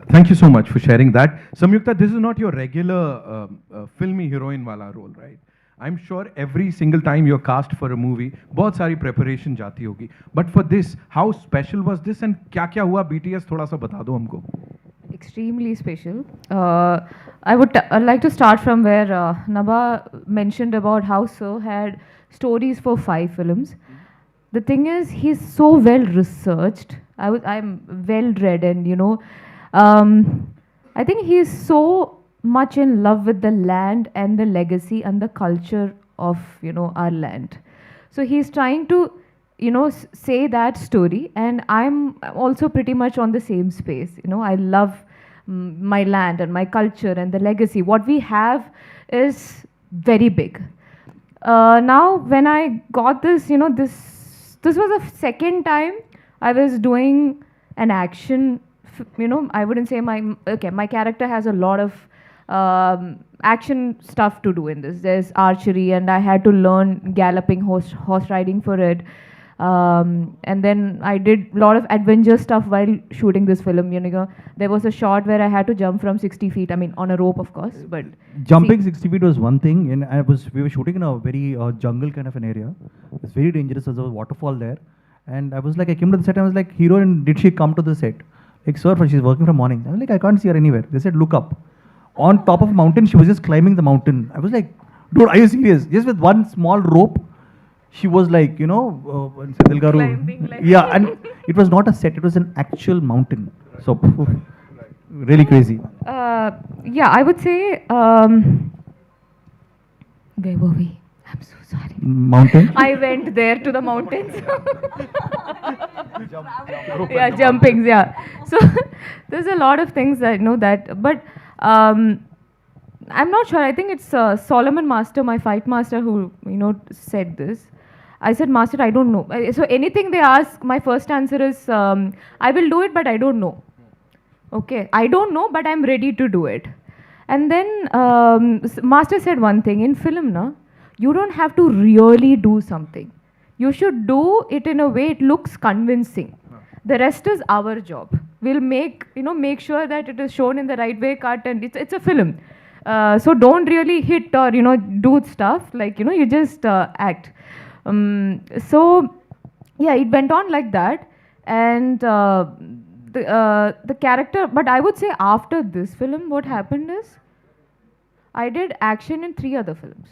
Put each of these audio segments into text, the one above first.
Thank you so much for sharing that. Samyukta, this is not your regular filmy heroine wala role, right? I'm sure every single time you're cast for a movie, बहुत सारी preparation जाती होगी. But for this, how special was this and क्या क्या हुआ BTS थोड़ा सा बता दो हमको. Extremely special. I'd like to start from where Nabha mentioned about how Sir had stories for 5 films. The thing is, he's so well researched. I'm well read, and I think he's so much in love with the land and the legacy and the culture of our land. So he's trying to say that story, and I'm also pretty much on the same space. I love my land and my culture and the legacy. What we have is very big. Now when I got this, this was the second time I was doing an action. I wouldn't say my character has a lot of action stuff to do in this. There's archery, and I had to learn galloping, horse riding for it. And then I did a lot of adventure stuff while shooting this film. There was a shot where I had to jump from 60 feet. I mean, on a rope, of course, but jumping 60 feet was one thing, and we were shooting in a very jungle kind of an area. It's very dangerous. There's a waterfall there, and I came to the set. I was like, heroine, did she come to the set? Like, sir, she's working from morning. I was like, I can't see her anywhere. They said, look up. On top of a mountain, she was just climbing the mountain. I was like, dude, are you serious? Just with one small rope, she was like, climbing like yeah, and it was not a set, it was an actual mountain. So, really crazy. Yeah, I would say, where were we? I'm so sorry. Mountain? I went there to the mountains. Yeah, jumpings, yeah. So, there's a lot of things I know that, but I'm not sure. I think it's Solomon Master, my fight master, who, said this. I said, Master, I don't know. So anything they ask, my first answer is, I will do it, but I don't know. Okay, I don't know, but I'm ready to do it. And then Master said one thing, in film, you don't have to really do something. You should do it in a way it looks convincing. The rest is our job. We'll make sure that it is shown in the right way, cut, and it's a film. So don't really hit or, do stuff, like, you just act. So yeah, it went on like that, and the character. But I would say after this film, what happened is, I did action in 3 other films.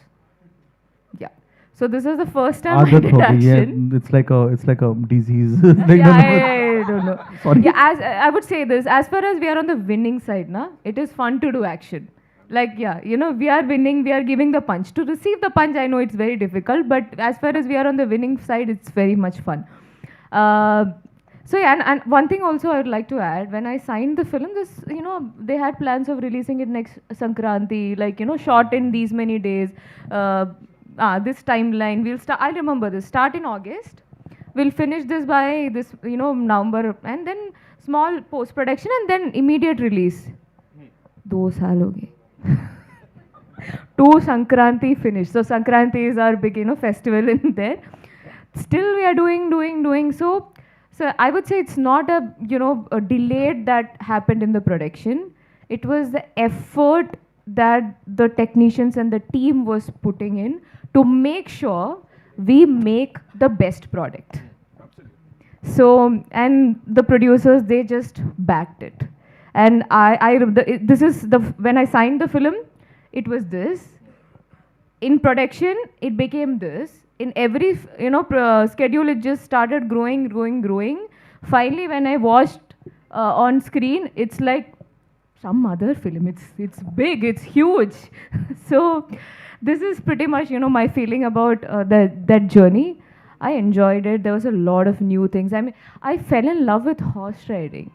Yeah. So this is the first time I did action. Yeah, it's like a disease. I don't know. Sorry. Yeah, as I would say this, as far as we are on the winning side, it is fun to do action. Like, yeah, we are winning, we are giving the punch. To receive the punch, I know it's very difficult, but as far as we are on the winning side, it's very much fun. So yeah, and one thing also I would like to add, when I signed the film, this, they had plans of releasing it next Sankranti, like, shot in these many days, this timeline, we'll start, I remember this, start in August, we'll finish this by this, November, and then small post-production, and then immediate release. 2 saal ho gaye. 2 Sankranti finished. So Sankranti is our big, festival in there. Still we are doing. So I would say it's not a delayed that happened in the production. It was the effort that the technicians and the team was putting in to make sure we make the best product. So, and the producers, they just backed it. And when I signed the film, it was this. In production, it became this. In every, schedule, it just started growing. Finally, when I watched on screen, it's like some other film. It's big, it's huge. So this is pretty much, my feeling about that journey. I enjoyed it. There was a lot of new things. I mean, I fell in love with horse riding.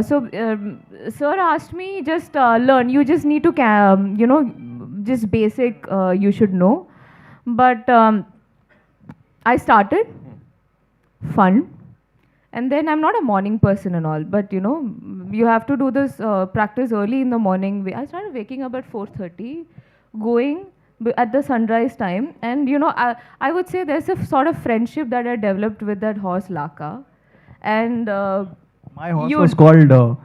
Sir asked me, just learn. You just need to, just basic you should know. But I started, fun. And then I'm not a morning person and all, but you have to do this practice early in the morning. I started waking up at 4:30, going at the sunrise time. And I would say there's a sort of friendship that I developed with that horse Laka. And my horse was called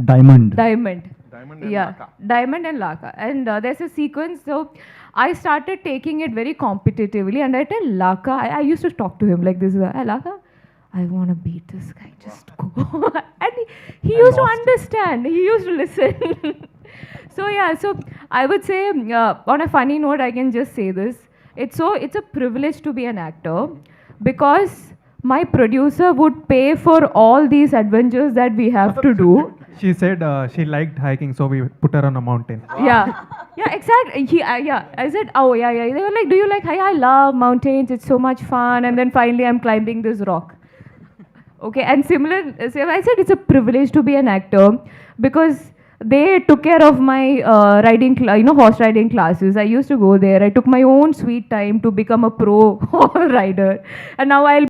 Diamond. Diamond. Diamond and Yeah, Laka. Diamond and Laka. And there's a sequence, so I started taking it very competitively, and I tell Laka, I used to talk to him like this, hey, Laka, I want to beat this guy, just go. And he used to understand, he used to listen. So yeah, so I would say, on a funny note, I can just say this. It's a privilege to be an actor, because my producer would pay for all these adventures that we have to do. She said she liked hiking, so we put her on a mountain. Yeah, yeah, exactly. Yeah, I said, oh yeah. They were like, do you like? I love mountains. It's so much fun. And then finally, I'm climbing this rock. Okay, and similar. So I said it's a privilege to be an actor, because they took care of my horse riding classes. I used to go there. I took my own sweet time to become a pro rider, and now I'll